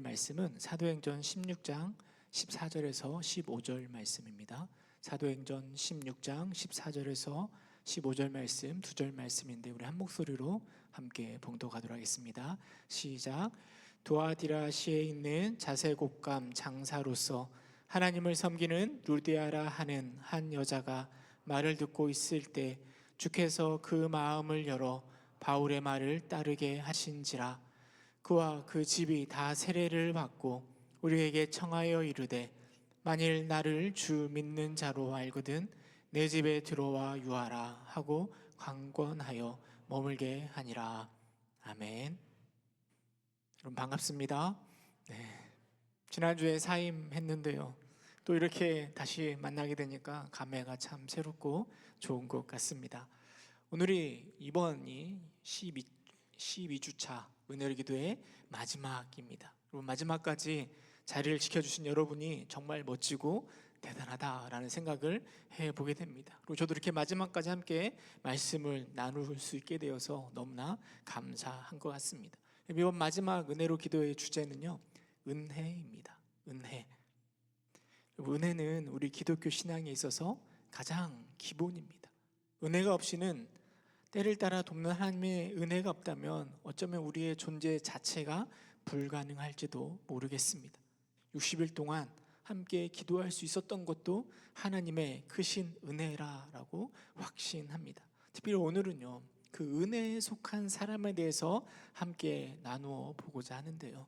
말씀은 사도행전 16장 14절에서 15절 말씀입니다. 사도행전 16장 14절에서 15절 말씀, 2절 말씀인데 우리 한 목소리로 함께 봉독하도록 하겠습니다. 시작. 두아디라시에 있는 자색옥감 장사로서 하나님을 섬기는 루디아라 하는 한 여자가 말을 듣고 있을 때 주께서 그 마음을 열어 바울의 말을 따르게 하신지라. 그와 그 집이 다 세례를 받고 우리에게 청하여 이르되 만일 나를 주 믿는 자로 알거든 내 집에 들어와 유하라 하고 강권하여 머물게 하니라. 아멘. 여러분 반갑습니다. 지난주에 사임했는데요, 또 이렇게 다시 만나게 되니까 감회가 참 새롭고 좋은 것 같습니다. 오늘이 이번이 12주차 은혜의 기도의 마지막입니다. 여러분, 마지막까지 자리를 지켜주신 여러분이 정말 멋지고 대단하다라는 생각을 해보게 됩니다. 그리고 저도 이렇게 마지막까지 함께 말씀을 나눌 수 있게 되어서 너무나 감사한 것 같습니다. 이번 마지막 은혜로 기도의 주제는요, 은혜입니다. 은혜. 은혜는 우리 기독교 신앙에 있어서 가장 기본입니다. 은혜가 없이는 때를 따라 돕는 하나님의 은혜가 없다면 어쩌면 우리의 존재 자체가 불가능할지도 모르겠습니다. 60일 동안 함께 기도할 수 있었던 것도 하나님의 크신 은혜라고 확신합니다. 특별히 오늘은요, 그 은혜에 속한 사람에 대해서 함께 나누어 보고자 하는데요,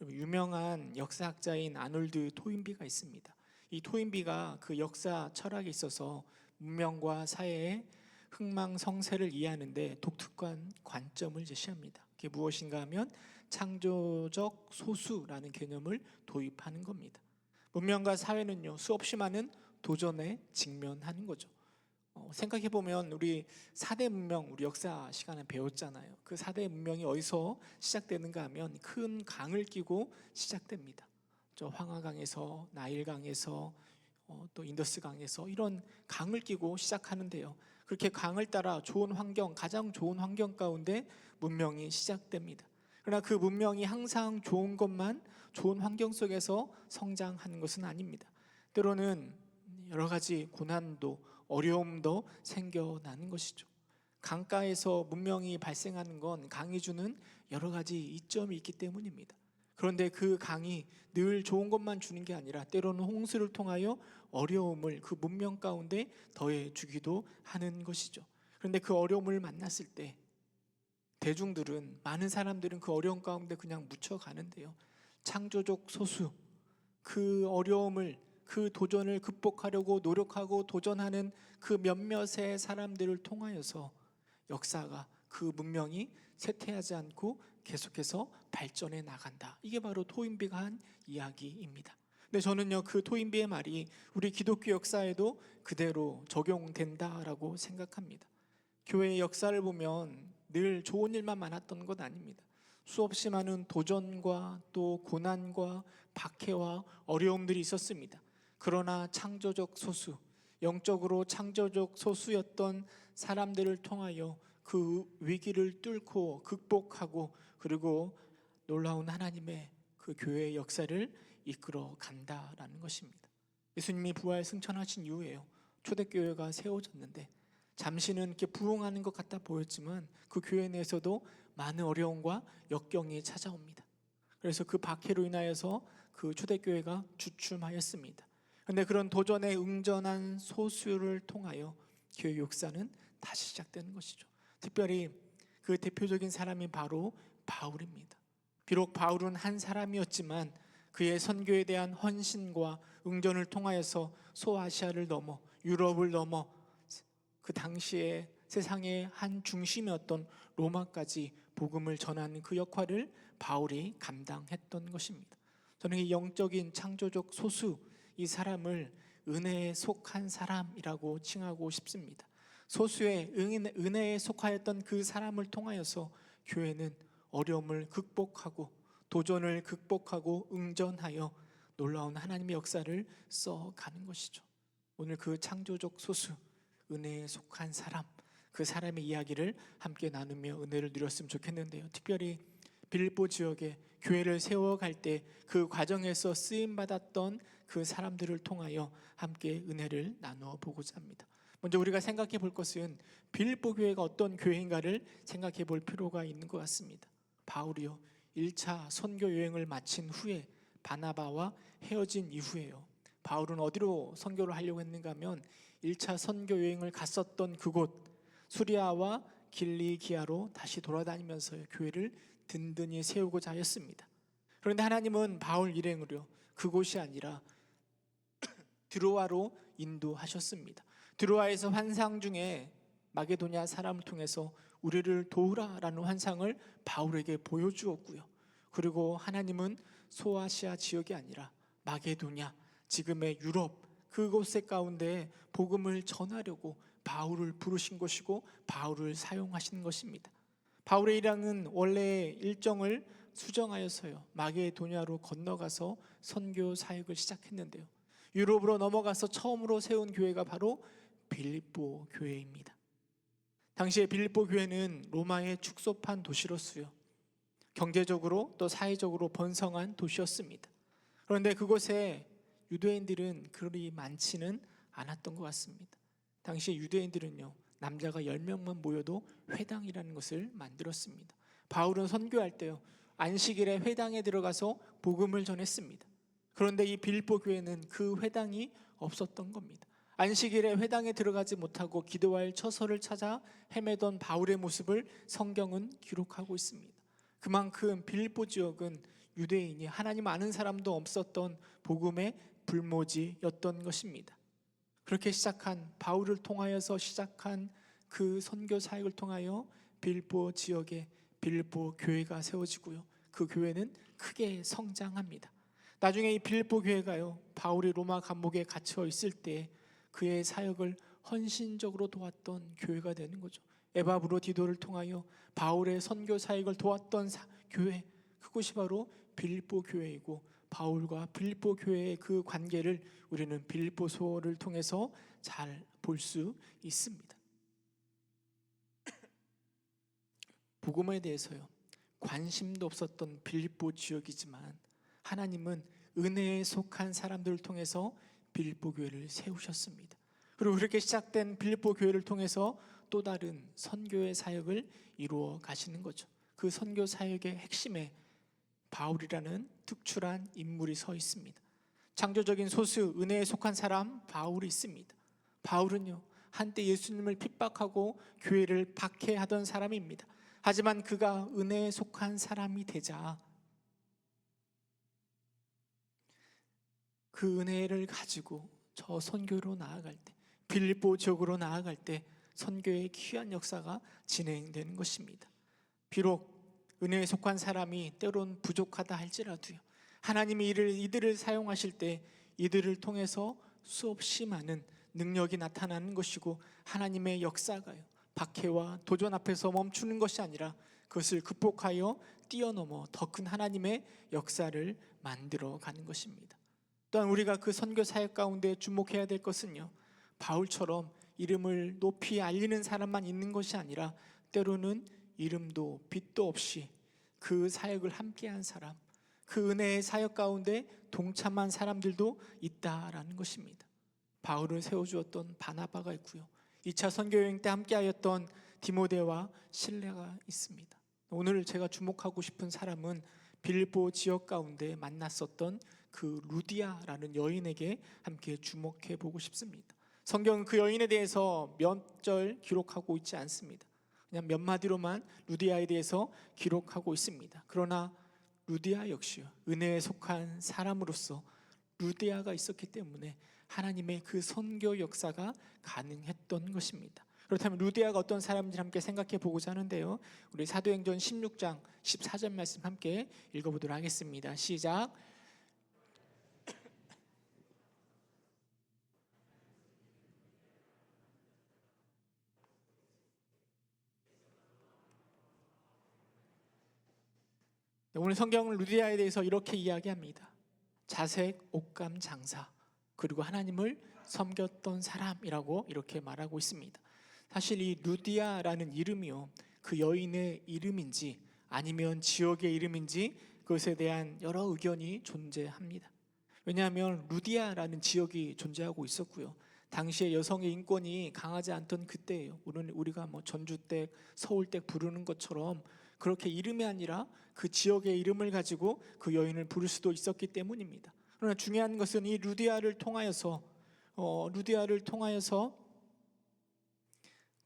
유명한 역사학자인 아놀드 토인비가 있습니다. 이 토인비가 그 역사 철학에 있어서 문명과 사회의 흥망성쇠를 이해하는데 독특한 관점을 제시합니다. 그게 무엇인가 하면 창조적 소수라는 개념을 도입하는 겁니다. 문명과 사회는요, 수없이 많은 도전에 직면하는 거죠. 생각해보면 우리 4대 문명, 우리 역사 시간에 배웠잖아요. 그 4대 문명이 어디서 시작되는가 하면 큰 강을 끼고 시작됩니다. 저 황하강에서, 나일강에서, 또 인더스강에서 이런 강을 끼고 시작하는데요, 그렇게 강을 따라 좋은 환경, 가장 좋은 환경 가운데 문명이 시작됩니다. 그러나 그 문명이 항상 좋은 것만, 좋은 환경 속에서 성장하는 것은 아닙니다. 때로는 여러 가지 고난도, 어려움도 생겨나는 것이죠. 강가에서 문명이 발생하는 건 강이 주는 여러 가지 이점이 있기 때문입니다. 그런데 그 강이 늘 좋은 것만 주는 게 아니라 때로는 홍수를 통하여 어려움을 그 문명 가운데 더해 주기도 하는 것이죠. 그런데 그 어려움을 만났을 때 대중들은, 많은 사람들은 그 어려움 가운데 그냥 묻혀가는데요, 창조적 소수, 그 어려움을, 그 도전을 극복하려고 노력하고 도전하는 그 몇몇의 사람들을 통하여서 역사가, 그 문명이 쇠퇴하지 않고 계속해서 발전해 나간다. 이게 바로 토인비가 한 이야기입니다. 근데 저는요, 그 토인비의 말이 우리 기독교 역사에도 그대로 적용된다라고 생각합니다. 교회의 역사를 보면 늘 좋은 일만 많았던 것 아닙니다. 수없이 많은 도전과 또 고난과 박해와 어려움들이 있었습니다. 그러나 창조적 소수, 영적으로 창조적 소수였던 사람들을 통하여 그 위기를 뚫고 극복하고, 그리고 놀라운 하나님의 그 교회의 역사를 이끌어 간다라는 것입니다. 예수님이 부활 승천하신 이후에요, 초대교회가 세워졌는데 잠시는 이렇게 부흥하는 것 같아 보였지만 그 교회 내에서도 많은 어려움과 역경이 찾아옵니다. 그래서 그 박해로 인하여서 그 초대교회가 주춤하였습니다. 그런데 그런 도전에 응전한 소수를 통하여 교회 역사는 다시 시작되는 것이죠. 특별히 그 대표적인 사람이 바로 바울입니다. 비록 바울은 한 사람이었지만 그의 선교에 대한 헌신과 응전을 통하여서 소아시아를 넘어 유럽을 넘어 그 당시에 세상의 한 중심이었던 로마까지 복음을 전하는 그 역할을 바울이 감당했던 것입니다. 저는 이 영적인 창조적 소수, 이 사람을 은혜에 속한 사람이라고 칭하고 싶습니다. 소수의 은혜에 속하였던 그 사람을 통하여서 교회는 어려움을 극복하고 도전을 극복하고 응전하여 놀라운 하나님의 역사를 써가는 것이죠. 오늘 그 창조적 소수, 은혜에 속한 사람, 그 사람의 이야기를 함께 나누며 은혜를 누렸으면 좋겠는데요, 특별히 빌립보 지역에 교회를 세워갈 때 그 과정에서 쓰임 받았던 그 사람들을 통하여 함께 은혜를 나누어 보고자 합니다. 먼저 우리가 생각해 볼 것은 빌립보 교회가 어떤 교회인가를 생각해 볼 필요가 있는 것 같습니다. 바울이요, 1차 선교 여행을 마친 후에 바나바와 헤어진 이후에요, 바울은 어디로 선교를 하려고 했는가 하면 1차 선교 여행을 갔었던 그곳 수리아와 길리기아로 다시 돌아다니면서 교회를 든든히 세우고자 하였습니다. 그런데 하나님은 바울 일행으로 그곳이 아니라 드로아로 인도하셨습니다. 드로아에서 환상 중에 마게도냐 사람을 통해서 우리를 도우라라는 환상을 바울에게 보여주었고요. 그리고 하나님은 소아시아 지역이 아니라 마게도냐, 지금의 유럽 그곳의 가운데 복음을 전하려고 바울을 부르신 것이고 바울을 사용하신 것입니다. 바울의 일행은 원래 일정을 수정하여서요, 마게도냐로 건너가서 선교 사역을 시작했는데요, 유럽으로 넘어가서 처음으로 세운 교회가 바로 빌립보 교회입니다. 당시에 빌립보 교회는 로마의 축소판 도시로서요, 경제적으로 또 사회적으로 번성한 도시였습니다. 그런데 그곳에 유대인들은 그리 많지는 않았던 것 같습니다. 당시 유대인들은요, 남자가 10명만 모여도 회당이라는 것을 만들었습니다. 바울은 선교할 때요, 안식일에 회당에 들어가서 복음을 전했습니다. 그런데 이 빌립보 교회는 그 회당이 없었던 겁니다. 안식일에 회당에 들어가지 못하고 기도할 처소를 찾아 헤매던 바울의 모습을 성경은 기록하고 있습니다. 그만큼 빌립보 지역은 유대인이 하나님 아는 사람도 없었던 복음의 불모지였던 것입니다. 그렇게 시작한 바울을 통하여서 시작한 그 선교 사역을 통하여 빌립보 지역에 빌립보 교회가 세워지고요, 그 교회는 크게 성장합니다. 나중에 이 빌립보 교회가요, 바울이 로마 감옥에 갇혀 있을 때 그의 사역을 헌신적으로 도왔던 교회가 되는 거죠. 에바브로디도를 통하여 바울의 선교 사역을 도왔던 교회, 그곳이 바로 빌립보 교회이고, 바울과 빌립보 교회의 그 관계를 우리는 빌립보서를 통해서 잘 볼 수 있습니다. 복음에 대해서요, 관심도 없었던 빌립보 지역이지만 하나님은 은혜에 속한 사람들을 통해서 빌립보 교회를 세우셨습니다. 그리고 그렇게 시작된 빌립보 교회를 통해서 또 다른 선교의 사역을 이루어 가시는 거죠. 그 선교 사역의 핵심에 바울이라는 특출한 인물이 서 있습니다. 창조적인 소수, 은혜에 속한 사람 바울이 있습니다. 바울은요, 한때 예수님을 핍박하고 교회를 박해하던 사람입니다. 하지만 그가 은혜에 속한 사람이 되자 그 은혜를 가지고 저 선교로 나아갈 때, 빌립보 지역으로 나아갈 때 선교의 귀한 역사가 진행되는 것입니다. 비록 은혜에 속한 사람이 때론 부족하다 할지라도요, 하나님이 이들을 사용하실 때 이들을 통해서 수없이 많은 능력이 나타나는 것이고, 하나님의 역사가요, 박해와 도전 앞에서 멈추는 것이 아니라 그것을 극복하여 뛰어넘어 더 큰 하나님의 역사를 만들어 가는 것입니다. 또한 우리가 그 선교 사역 가운데 주목해야 될 것은요, 바울처럼 이름을 높이 알리는 사람만 있는 것이 아니라 때로는 이름도 빛도 없이 그 사역을 함께한 사람, 그 은혜의 사역 가운데 동참한 사람들도 있다라는 것입니다. 바울을 세워주었던 바나바가 있고요, 2차 선교여행 때 함께하였던 디모데와 실레가 있습니다. 오늘 제가 주목하고 싶은 사람은 빌립보 지역 가운데 만났었던 그 루디아라는 여인에게 함께 주목해 보고 싶습니다. 성경은 그 여인에 대해서 몇 절 기록하고 있지 않습니다. 그냥 몇 마디로만 루디아에 대해서 기록하고 있습니다. 그러나 루디아 역시요, 은혜에 속한 사람으로서 루디아가 있었기 때문에 하나님의 그 선교 역사가 가능했던 것입니다. 그렇다면 루디아가 어떤 사람인지 함께 생각해 보고자 하는데요, 우리 사도행전 16장 14절 말씀 함께 읽어보도록 하겠습니다. 시작. 오늘 성경은 루디아에 대해서 이렇게 이야기합니다. 자색 옥감 장사, 그리고 하나님을 섬겼던 사람이라고 이렇게 말하고 있습니다. 사실 이 루디아라는 이름이요, 그 여인의 이름인지 아니면 지역의 이름인지 그것에 대한 여러 의견이 존재합니다. 왜냐하면 루디아라는 지역이 존재하고 있었고요. 당시에 여성의 인권이 강하지 않던 그때예요. 오늘 우리가 뭐 전주댁, 서울댁 부르는 것처럼 그렇게 이름이 아니라 그 지역의 이름을 가지고 그 여인을 부를 수도 있었기 때문입니다. 그러나 중요한 것은 이 루디아를 통하여서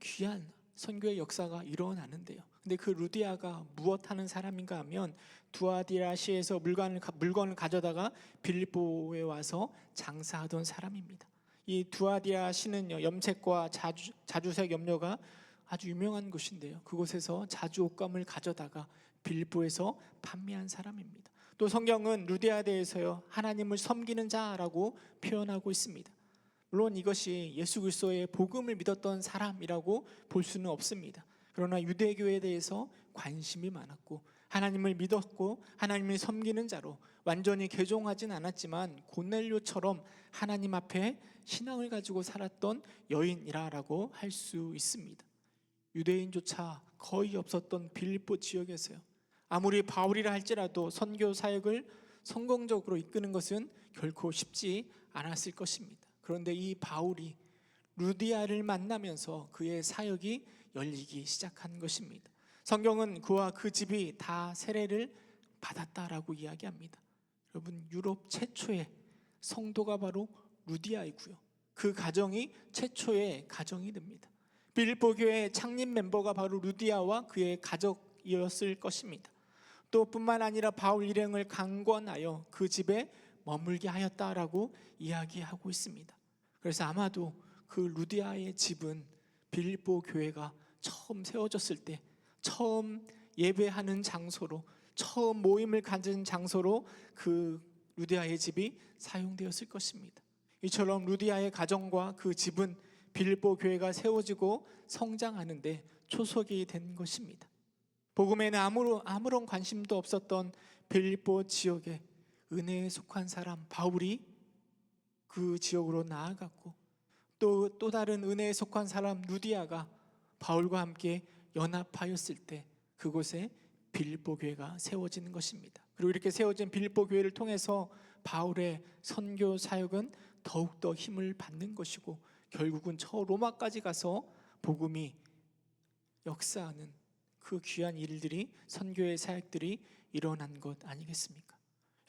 귀한 선교의 역사가 일어나는데요. 근데 그 루디아가 무엇하는 사람인가 하면 두아디라시에서 물건을 가져다가 빌립보에 와서 장사하던 사람입니다. 이 두아디라시는요, 염색과 자주색 염료가 아주 유명한 곳인데요. 그곳에서 자주 옷감을 가져다가 빌립보에서 판매한 사람입니다. 또 성경은 루디아에 대해서요, 하나님을 섬기는 자라고 표현하고 있습니다. 물론 이것이 예수 그리스도의 복음을 믿었던 사람이라고 볼 수는 없습니다. 그러나 유대교에 대해서 관심이 많았고 하나님을 믿었고 하나님을 섬기는 자로 완전히 개종하진 않았지만 고넬료처럼 하나님 앞에 신앙을 가지고 살았던 여인이라고 할 수 있습니다. 유대인조차 거의 없었던 빌립보 지역에서요, 아무리 바울이라 할지라도 선교 사역을 성공적으로 이끄는 것은 결코 쉽지 않았을 것입니다. 그런데 이 바울이 루디아를 만나면서 그의 사역이 열리기 시작한 것입니다. 성경은 그와 그 집이 다 세례를 받았다라고 이야기합니다. 여러분, 유럽 최초의 성도가 바로 루디아이고요, 그 가정이 최초의 가정이 됩니다. 빌립보 교회 창립 멤버가 바로 루디아와 그의 가족이었을 것입니다. 또 뿐만 아니라 바울 일행을 강권하여 그 집에 머물게 하였다라고 이야기하고 있습니다. 그래서 아마도 그 루디아의 집은 빌립보 교회가 처음 세워졌을 때 처음 예배하는 장소로, 처음 모임을 가진 장소로 그 루디아의 집이 사용되었을 것입니다. 이처럼 루디아의 가정과 그 집은 빌립보 교회가 세워지고 성장하는데 초석이 된 것입니다. 복음에는 아무런 관심도 없었던 빌립보 지역에 은혜에 속한 사람 바울이 그 지역으로 나아갔고, 또 다른 은혜에 속한 사람 루디아가 바울과 함께 연합하였을 때 그곳에 빌립보 교회가 세워지는 것입니다. 그리고 이렇게 세워진 빌립보 교회를 통해서 바울의 선교 사역은 더욱더 힘을 받는 것이고, 결국은 저 로마까지 가서 복음이 역사하는 그 귀한 일들이, 선교의 사역들이 일어난 것 아니겠습니까?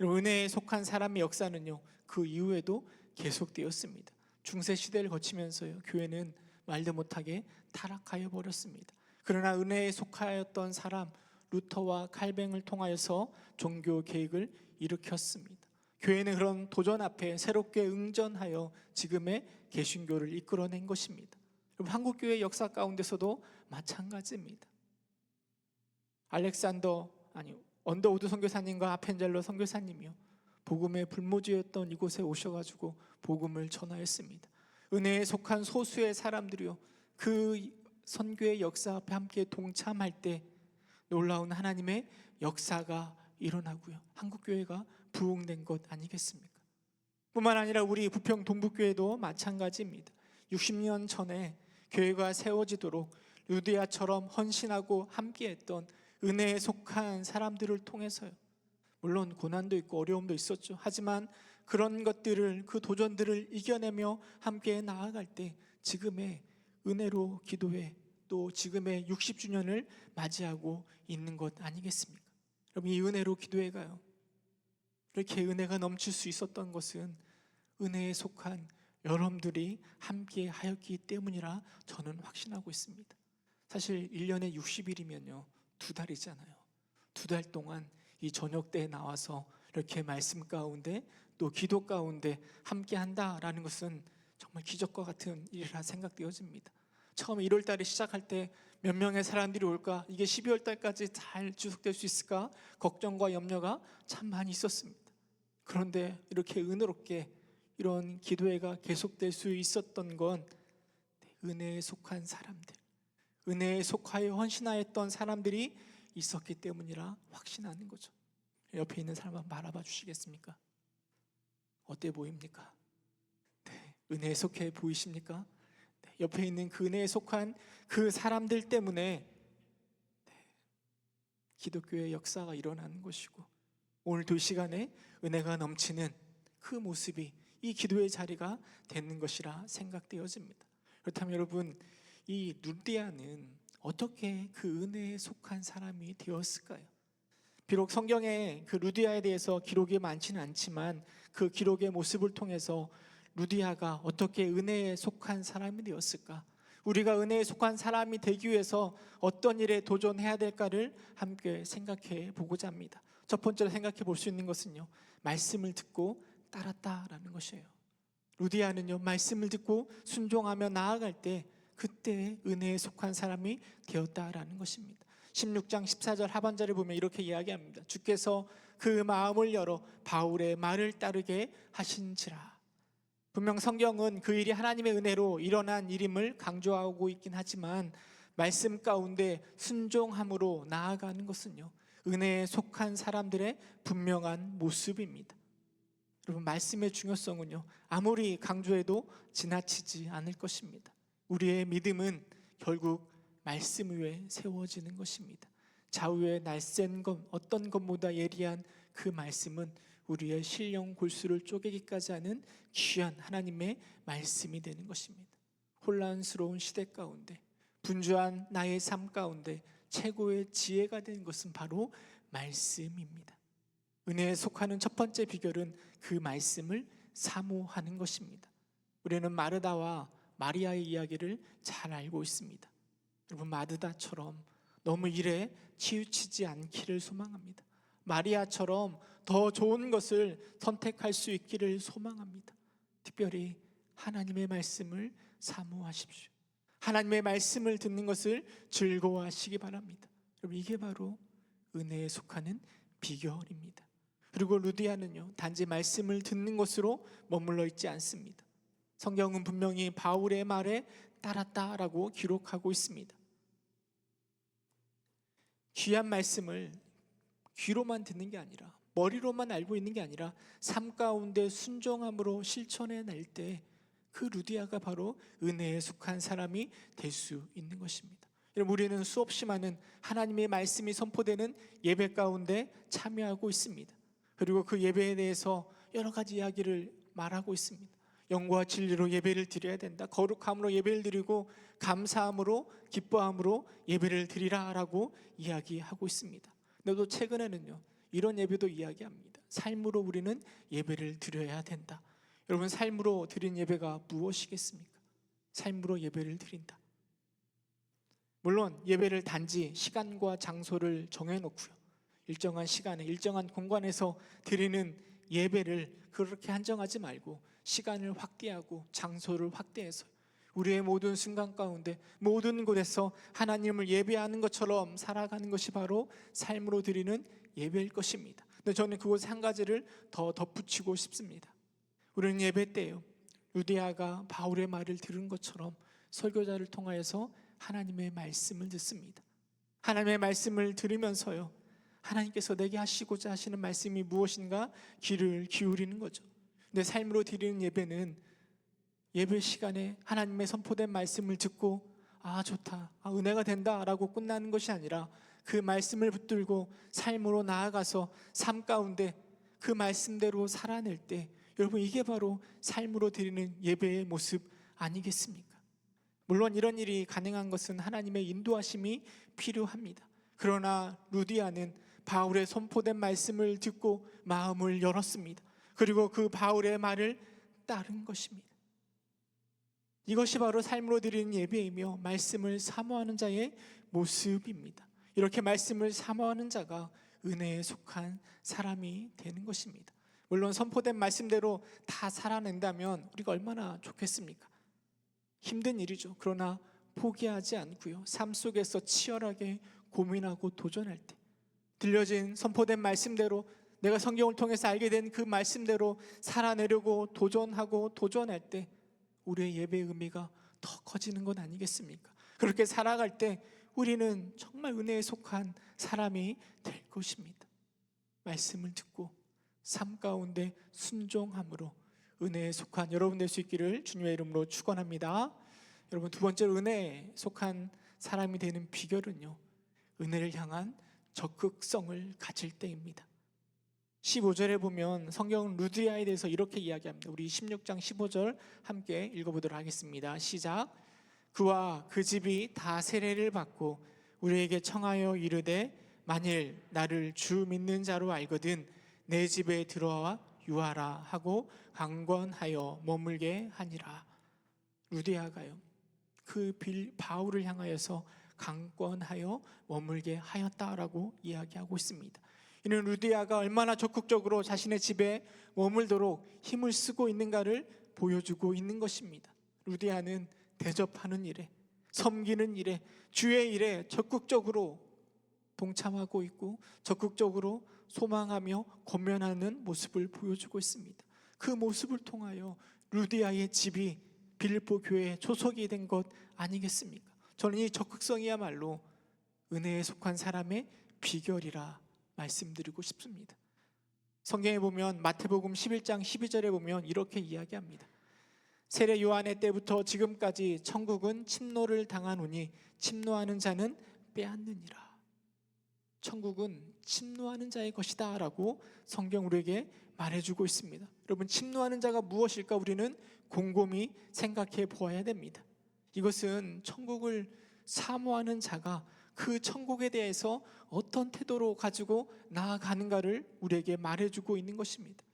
은혜에 속한 사람의 역사는요, 그 이후에도 계속되었습니다. 중세 시대를 거치면서요, 교회는 말도 못하게 타락하여 버렸습니다. 그러나 은혜에 속하였던 사람 루터와 칼뱅을 통하여서 종교 개혁을 일으켰습니다. 교회는 그런 도전 앞에 새롭게 응전하여 지금의 개신교를 이끌어낸 것입니다. 한국 교회 역사 가운데서도 마찬가지입니다. 언더우드 선교사님과 아펜젤러 선교사님이요, 복음의 불모지였던 이곳에 오셔가지고 복음을 전하였습니다. 은혜에 속한 소수의 사람들이요, 그 선교의 역사 앞에 함께 동참할 때 놀라운 하나님의 역사가 일어나고요, 한국교회가 부흥된 것 아니겠습니까? 뿐만 아니라 우리 부평 동북교회도 마찬가지입니다. 60년 전에 교회가 세워지도록 루디아처럼 헌신하고 함께했던 은혜에 속한 사람들을 통해서요, 물론 고난도 있고 어려움도 있었죠. 하지만 그런 것들을, 그 도전들을 이겨내며 함께 나아갈 때 지금의 은혜로 기도회, 또 지금의 60주년을 맞이하고 있는 것 아니겠습니까? 여러분, 이 은혜로 기도회가요, 이렇게 은혜가 넘칠 수 있었던 것은 은혜에 속한 여러분들이 함께 하였기 때문이라 저는 확신하고 있습니다. 사실 1년에 60일이면요 2달이잖아요. 2달 동안 이 저녁 때에 나와서 이렇게 말씀 가운데 또 기도 가운데 함께 한다라는 것은 정말 기적과 같은 일이라 생각되어집니다. 처음 1월 달에 시작할 때 몇 명의 사람들이 올까, 이게 12월 달까지 잘 지속될 수 있을까 걱정과 염려가 참 많이 있었습니다. 그런데 이렇게 은혜롭게 이런 기도회가 계속될 수 있었던 건 은혜에 속한 사람들, 은혜에 속하여 헌신하였던 사람들이 있었기 때문이라 확신하는 거죠. 옆에 있는 사람 한번 바라봐 주시겠습니까? 어때 보입니까? 네, 은혜에 속해 보이십니까? 네, 옆에 있는 그 은혜에 속한 그 사람들 때문에 기독교의 역사가 일어나는 것이고, 오늘도 이 시간에 은혜가 넘치는 그 모습이 이 기도의 자리가 되는 것이라 생각되어집니다. 그렇다면 여러분, 이 루디아는 어떻게 그 은혜에 속한 사람이 되었을까요? 비록 성경에 그 루디아에 대해서 기록이 많지는 않지만 그 기록의 모습을 통해서 루디아가 어떻게 은혜에 속한 사람이 되었을까? 우리가 은혜에 속한 사람이 되기 위해서 어떤 일에 도전해야 될까를 함께 생각해 보고자 합니다. 첫 번째로 생각해 볼 수 있는 것은요, 말씀을 듣고 따랐다라는 것이에요. 루디아는요, 말씀을 듣고 순종하며 나아갈 때 그때 은혜에 속한 사람이 되었다라는 것입니다. 16장 14절 하반절에 보면 이렇게 이야기합니다. 주께서 그 마음을 열어 바울의 말을 따르게 하신지라. 분명 성경은 그 일이 하나님의 은혜로 일어난 일임을 강조하고 있긴 하지만 말씀 가운데 순종함으로 나아가는 것은요, 은혜에 속한 사람들의 분명한 모습입니다. 여러분, 말씀의 중요성은요, 아무리 강조해도 지나치지 않을 것입니다. 우리의 믿음은 결국 말씀 위에 세워지는 것입니다. 좌우에 날쌘 것 어떤 것보다 예리한 그 말씀은 우리의 신령 골수를 쪼개기까지 하는 귀한 하나님의 말씀이 되는 것입니다. 혼란스러운 시대 가운데, 분주한 나의 삶 가운데 최고의 지혜가 되는 것은 바로 말씀입니다. 은혜에 속하는 첫 번째 비결은 그 말씀을 사모하는 것입니다. 우리는 마르다와 마리아의 이야기를 잘 알고 있습니다. 여러분, 마르다처럼 너무 일에 치우치지 않기를 소망합니다. 마리아처럼 더 좋은 것을 선택할 수 있기를 소망합니다. 특별히 하나님의 말씀을 사모하십시오. 하나님의 말씀을 듣는 것을 즐거워하시기 바랍니다. 여러분, 이게 바로 은혜에 속하는 비결입니다. 그리고 루디아는요, 단지 말씀을 듣는 것으로 머물러 있지 않습니다. 성경은 분명히 바울의 말에 따랐다라고 기록하고 있습니다. 귀한 말씀을 귀로만 듣는 게 아니라, 머리로만 알고 있는 게 아니라 삶 가운데 순종함으로 실천해낼 때 그 루디아가 바로 은혜에 속한 사람이 될 수 있는 것입니다. 여러분, 우리는 수없이 많은 하나님의 말씀이 선포되는 예배 가운데 참여하고 있습니다. 그리고 그 예배에 대해서 여러 가지 이야기를 말하고 있습니다. 영과 진리로 예배를 드려야 된다. 거룩함으로 예배를 드리고 감사함으로, 기뻐함으로 예배를 드리라라고 이야기하고 있습니다. 근데 또 최근에는요, 이런 예배도 이야기합니다. 삶으로 우리는 예배를 드려야 된다. 여러분, 삶으로 드린 예배가 무엇이겠습니까? 삶으로 예배를 드린다. 물론 예배를 단지 시간과 장소를 정해놓고요, 일정한 시간에 일정한 공간에서 드리는 예배를 그렇게 한정하지 말고 시간을 확대하고 장소를 확대해서 우리의 모든 순간 가운데 모든 곳에서 하나님을 예배하는 것처럼 살아가는 것이 바로 삶으로 드리는 예배일 것입니다. 근데 저는 그곳에 한 가지를 더 덧붙이고 싶습니다. 우리는 예배 때요, 루디아가 바울의 말을 들은 것처럼 설교자를 통하여서 하나님의 말씀을 듣습니다. 하나님의 말씀을 들으면서요, 하나님께서 내게 하시고자 하시는 말씀이 무엇인가 귀를 기울이는 거죠. 내 삶으로 드리는 예배는 예배 시간에 하나님의 선포된 말씀을 듣고 좋다, 은혜가 된다 라고 끝나는 것이 아니라 그 말씀을 붙들고 삶으로 나아가서 삶 가운데 그 말씀대로 살아낼 때, 여러분, 이게 바로 삶으로 드리는 예배의 모습 아니겠습니까? 물론 이런 일이 가능한 것은 하나님의 인도하심이 필요합니다. 그러나 루디아는 바울의 선포된 말씀을 듣고 마음을 열었습니다. 그리고 그 바울의 말을 따른 것입니다. 이것이 바로 삶으로 드리는 예배이며 말씀을 사모하는 자의 모습입니다. 이렇게 말씀을 사모하는 자가 은혜에 속한 사람이 되는 것입니다. 물론 선포된 말씀대로 다 살아낸다면 우리가 얼마나 좋겠습니까? 힘든 일이죠. 그러나 포기하지 않고요, 삶 속에서 치열하게 고민하고 도전할 때, 들려진 선포된 말씀대로, 내가 성경을 통해서 알게 된 그 말씀대로 살아내려고 도전하고 도전할 때 우리의 예배의 의미가 더 커지는 것 아니겠습니까? 그렇게 살아갈 때 우리는 정말 은혜에 속한 사람이 될 것입니다. 말씀을 듣고 삶 가운데 순종함으로 은혜에 속한 여러분 될 수 있기를 주님의 이름으로 축원합니다. 여러분, 두 번째로 은혜에 속한 사람이 되는 비결은요, 은혜를 향한 적극성을 가질 때입니다. 15절에 보면 성경은 루디아에 대해서 이렇게 이야기합니다. 우리 16장 15절 함께 읽어보도록 하겠습니다. 시작. 그와 그 집이 다 세례를 받고 우리에게 청하여 이르되 만일 나를 주 믿는 자로 알거든 내 집에 들어와 유하라 하고 강권하여 머물게 하니라. 루디아가요, 그 바울을 향하여서 강권하여 머물게 하였다라고 이야기하고 있습니다. 이는 루디아가 얼마나 적극적으로 자신의 집에 머물도록 힘을 쓰고 있는가를 보여주고 있는 것입니다. 루디아는 대접하는 일에, 섬기는 일에, 주의 일에 적극적으로 동참하고 있고 적극적으로 소망하며 권면하는 모습을 보여주고 있습니다. 그 모습을 통하여 루디아의 집이 빌립보 교회에 초석이 된 것 아니겠습니까? 저는 이 적극성이야말로 은혜에 속한 사람의 비결이라 말씀드리고 싶습니다. 성경에 보면 마태복음 11장 12절에 보면 이렇게 이야기합니다. 세례 요한의 때부터 지금까지 천국은 침노를 당하노니 침노하는 자는 빼앗느니라. 천국은 침노하는 자의 것이다 라고 성경 우리에게 말해주고 있습니다. 여러분, 침노하는 자가 무엇일까 우리는 곰곰이 생각해 보아야 됩니다. 이것은 천국을 사모하는 자가 그 천국에 대해서 어떤 태도로 가지고 나아가는가를 우리에게 말해주고 있는 것입니다.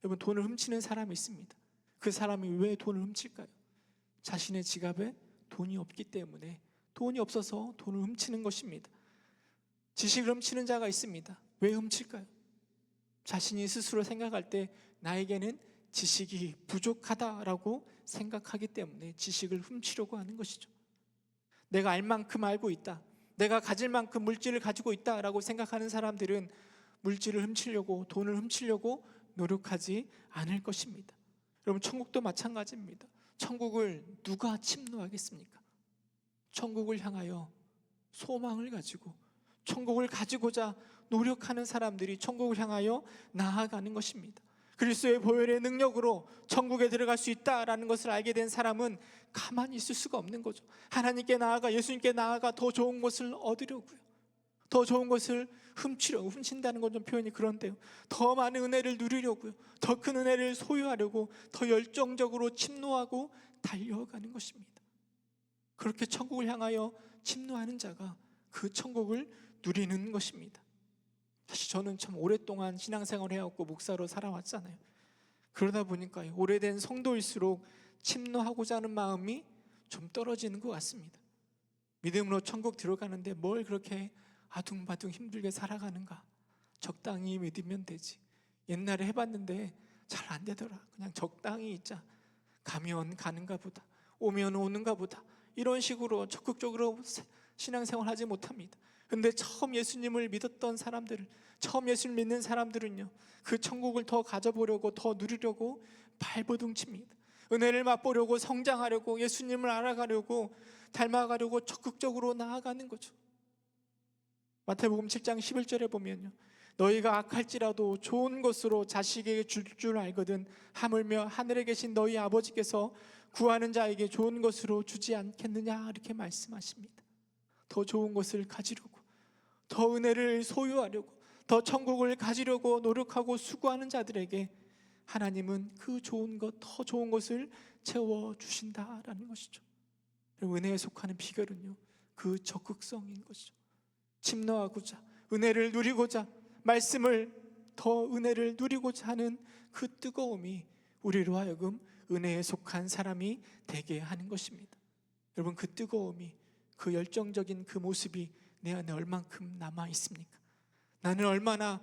여러분, 돈을 훔치는 사람이 있습니다. 그 사람이 왜 돈을 훔칠까요? 자신의 지갑에 돈이 없기 때문에, 돈이 없어서 돈을 훔치는 것입니다. 지식을 훔치는 자가 있습니다. 왜 훔칠까요? 자신이 스스로 생각할 때 나에게는 지식이 부족하다라고 생각하기 때문에 지식을 훔치려고 하는 것이죠. 내가 알 만큼 알고 있다, 내가 가질 만큼 물질을 가지고 있다라고 생각하는 사람들은 물질을 훔치려고, 돈을 훔치려고 노력하지 않을 것입니다. 여러분, 천국도 마찬가지입니다. 천국을 누가 침노하겠습니까? 천국을 향하여 소망을 가지고 천국을 가지고자 노력하는 사람들이 천국을 향하여 나아가는 것입니다. 그리스도의 보혈의 능력으로 천국에 들어갈 수 있다라는 것을 알게 된 사람은 가만히 있을 수가 없는 거죠. 하나님께 나아가, 예수님께 나아가 더 좋은 것을 얻으려고요, 더 좋은 것을 훔치려고, 훔친다는 건 좀 표현이 그런데요, 더 많은 은혜를 누리려고요, 더 큰 은혜를 소유하려고 더 열정적으로 침노하고 달려가는 것입니다. 그렇게 천국을 향하여 침노하는 자가 그 천국을 누리는 것입니다. 사실 저는 참 오랫동안 신앙생활을 해왔고 목사로 살아왔잖아요. 그러다 보니까 오래된 성도일수록 침노하고자 하는 마음이 좀 떨어지는 것 같습니다. 믿음으로 천국 들어가는데 뭘 그렇게 아둥바둥 힘들게 살아가는가? 적당히 믿으면 되지. 옛날에 해봤는데 잘 안 되더라. 그냥 적당히 있자. 가면 가는가 보다, 오면 오는가 보다, 이런 식으로 적극적으로 신앙생활 하지 못합니다. 근데 처음 예수님을 믿었던 사람들, 처음 예수를 믿는 사람들은요, 그 천국을 더 가져보려고, 더 누리려고 발버둥 칩니다. 은혜를 맛보려고, 성장하려고, 예수님을 알아가려고, 닮아가려고 적극적으로 나아가는 거죠. 마태복음 7장 11절에 보면요, 너희가 악할지라도 좋은 것으로 자식에게 줄 줄 알거든 하물며 하늘에 계신 너희 아버지께서 구하는 자에게 좋은 것으로 주지 않겠느냐, 이렇게 말씀하십니다. 더 좋은 것을 가지려고, 더 은혜를 소유하려고, 더 천국을 가지려고 노력하고 수고하는 자들에게 하나님은 그 좋은 것, 더 좋은 것을 채워주신다라는 것이죠. 은혜에 속하는 비결은요, 그 적극성인 것이죠. 침노하고자, 은혜를 누리고자, 말씀을 더 은혜를 누리고자 하는 그 뜨거움이 우리로 하여금 은혜에 속한 사람이 되게 하는 것입니다. 여러분, 그 뜨거움이, 그 열정적인 그 모습이 내 안에 얼만큼 남아 있습니까? 나는 얼마나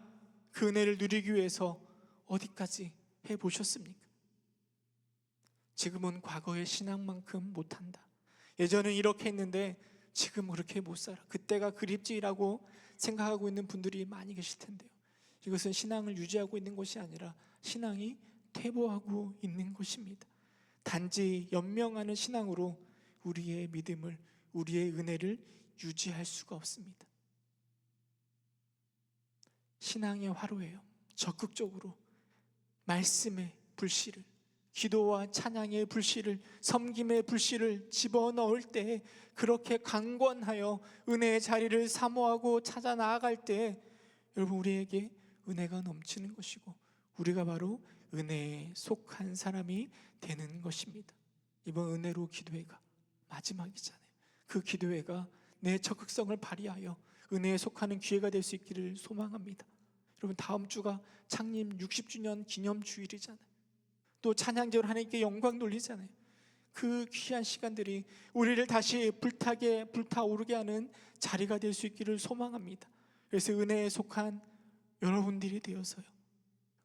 그 은혜를 누리기 위해서 어디까지 해보셨습니까? 지금은 과거의 신앙만큼 못한다, 예전엔 이렇게 했는데 지금 그렇게 못 살아, 그때가 그립지라고 생각하고 있는 분들이 많이 계실 텐데요, 이것은 신앙을 유지하고 있는 것이 아니라 신앙이 퇴보하고 있는 것입니다. 단지 연명하는 신앙으로 우리의 믿음을, 우리의 은혜를 유지할 수가 없습니다. 신앙의 화로예요. 적극적으로 말씀의 불씨를, 기도와 찬양의 불씨를, 섬김의 불씨를 집어넣을 때, 그렇게 강권하여 은혜의 자리를 사모하고 찾아 나아갈 때 여러분 우리에게 은혜가 넘치는 것이고 우리가 바로 은혜에 속한 사람이 되는 것입니다. 이번 은혜로 기도회가 마지막이잖아요. 그 기도회가 내 적극성을 발휘하여 은혜에 속하는 기회가 될 수 있기를 소망합니다. 여러분 다음 주가 창립 60주년 기념주일이잖아요. 또 찬양적으로 하나님께 영광 돌리잖아요. 그 귀한 시간들이 우리를 다시 불타오르게 하는 자리가 될 수 있기를 소망합니다. 그래서 은혜에 속한 여러분들이 되어서요,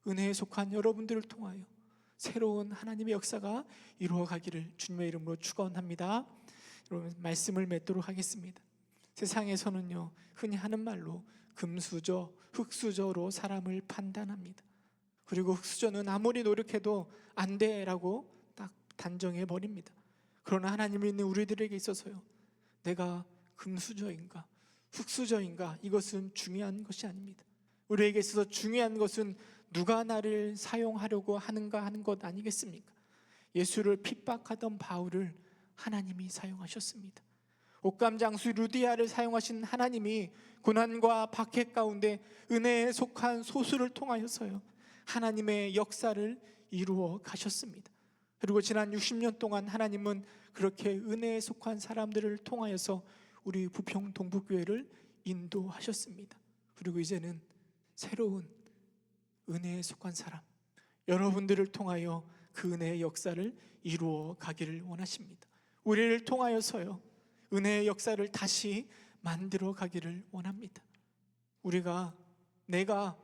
은혜에 속한 여러분들을 통하여 새로운 하나님의 역사가 이루어가기를 주님의 이름으로 축원합니다. 여러분 말씀을 맺도록 하겠습니다. 세상에서는요 흔히 하는 말로 금수저, 흙수저로 사람을 판단합니다. 그리고 흙수저는 아무리 노력해도 안 돼라고 딱 단정해 버립니다. 그러나 하나님이 있는 우리들에게 있어서요, 내가 금수저인가 흙수저인가 이것은 중요한 것이 아닙니다. 우리에게 있어서 중요한 것은 누가 나를 사용하려고 하는가 하는 것 아니겠습니까? 예수를 핍박하던 바울을 하나님이 사용하셨습니다. 옥감장수 루디아를 사용하신 하나님이 고난과 박해 가운데 은혜에 속한 소수를 통하여서요 하나님의 역사를 이루어 가셨습니다. 그리고 지난 60년 동안 하나님은 그렇게 은혜에 속한 사람들을 통하여서 우리 부평 동북교회를 인도하셨습니다. 그리고 이제는 새로운 은혜에 속한 사람, 여러분들을 통하여 그 은혜의 역사를 이루어 가기를 원하십니다. 우리를 통하여서요 은혜의 역사를 다시 만들어 가기를 원합니다. 내가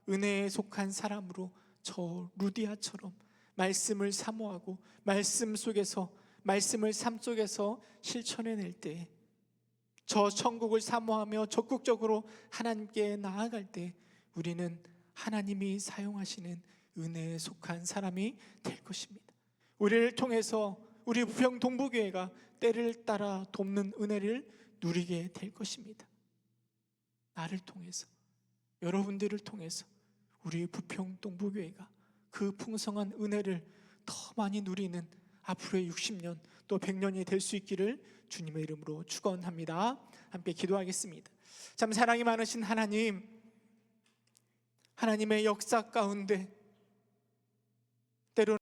은혜에 속한 사람으로 저 루디아처럼 말씀을 사모하고 말씀 속에서, 말씀을 삶 속에서 실천해낼 때, 저 천국을 사모하며 적극적으로 하나님께 나아갈 때 우리는 하나님이 사용하시는 은혜에 속한 사람이 될 것입니다. 우리를 통해서 우리 부평 동부교회가 때를 따라 돕는 은혜를 누리게 될 것입니다. 나를 통해서, 여러분들을 통해서 우리 부평 동부교회가 그 풍성한 은혜를 더 많이 누리는 앞으로의 60년 또 100년이 될 수 있기를 주님의 이름으로 축원합니다. 함께 기도하겠습니다. 참 사랑이 많으신 하나님, 하나님의 역사 가운데 때로는